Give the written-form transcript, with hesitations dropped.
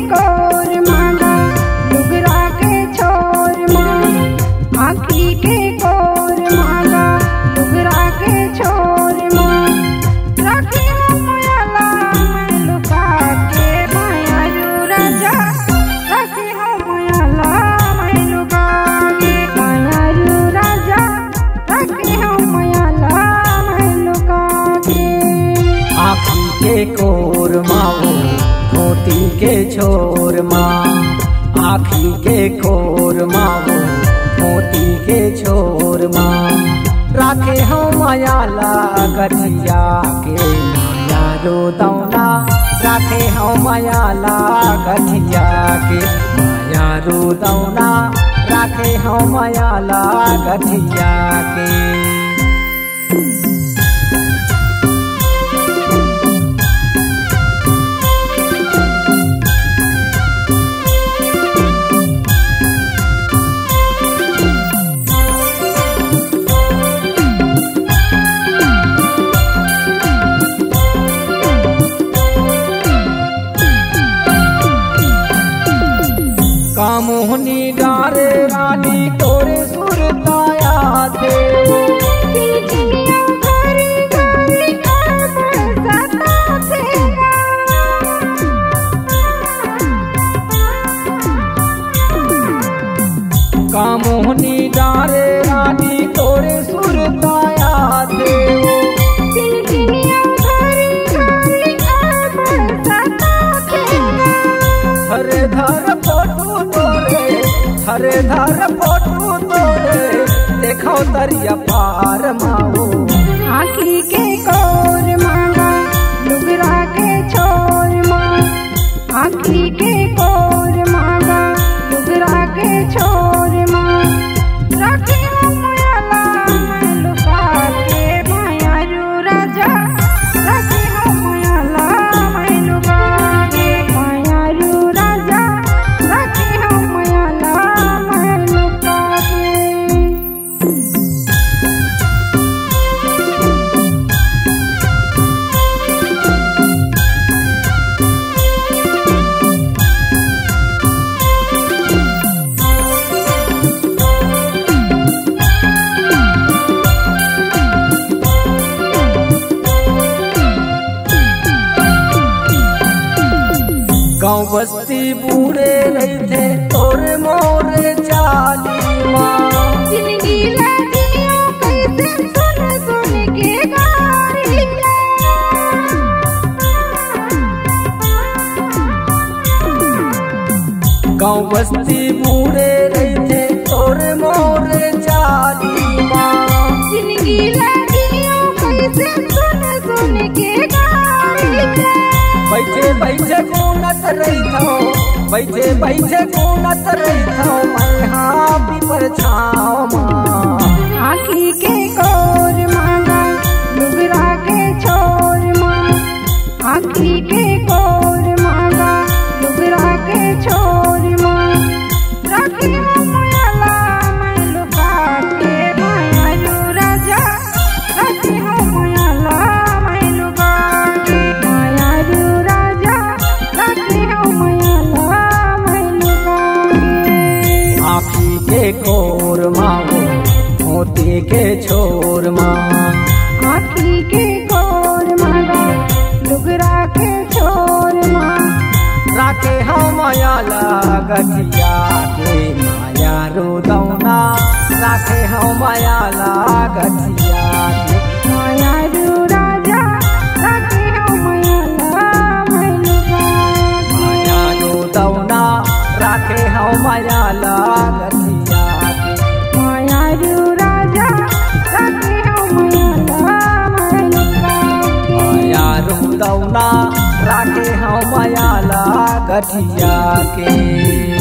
कोर मांगा डुगरा के छोर माँ, आँखी के कोर मांगा डुगरा के छोर माँ। रखी हूँ मायाला मैं लुका के मायारू राजा, रखी हूँ मायाला मैं लुका के मायारू राजा, रखी हूँ मायाला मैं लुका के। आँखी के कोर माओ मोती के छोर माँ, आँखी के कोर माओ मोती के छोर माँ। राखे हो मायाला गठिया के माया रो दौना, राखे हो मायाला गठिया के माया रो दौना, राखे हो मायाला गठिया के। कामोहनी डारे रानी तोरे सुरताया थे, कामोहनी डारे रानी तोरे सुरताया थे। हरे धर फोटू तोरे, हरे धर फोटू तोरे, देखो दरिया पार माओ। आँखी के कोर मांगा डुगरा के छोर माँ, आँखी के कोर मांगा डुगरा के छोर माँ। रखी हूँ मायाला मैं लुका के मायारू राजा, रखी हूँ मायाला मैं लुका के मायारू राजा, रखी हूँ मायाला मैं लुका के। गाँव बस्ती बूढ़े रही थे तोरे मोरे चाली माँ। जिंदगी लगियो कैसे सुन सुन के गारिया, गाँव बस्ती बूढ़े रही थे तोरे मोरे चाली माँ। जिंदगी लगियो कैसे सुन सुन के गारिया। बैठे बैठे कोनत रही थो, बैठे बैठे कोनत रही थो मैं हाँ पीपर छाँव माँ। आँखी के कोर मांगा डुगरा के छोर माँ, आँखी के कोर मांगा डुगरा के छोर माँ। रखी हूँ मायाला मैं लुका के मायारू राजा, रखी हूँ मायाला मैं लुका के मायारू राजा, रखी हूँ मायाला मैं लुका के। आँखी के कोर माओ मोती के छोर माँ, आँखी के कोर मांगा डुगरा के छोर माँ। राखे हो मायाला गठिया के माया रो दौना, राखे हो मायाला गठिया के मायारू राजा, रखी हूँ मायाला मैं लुका के। माया रो दौना, राखे हो मायाला गठिया के मायारू राजा, रखी हूँ मायाला मैं लुका के। माया रो दौना, राखे हो मायाला गठिया के।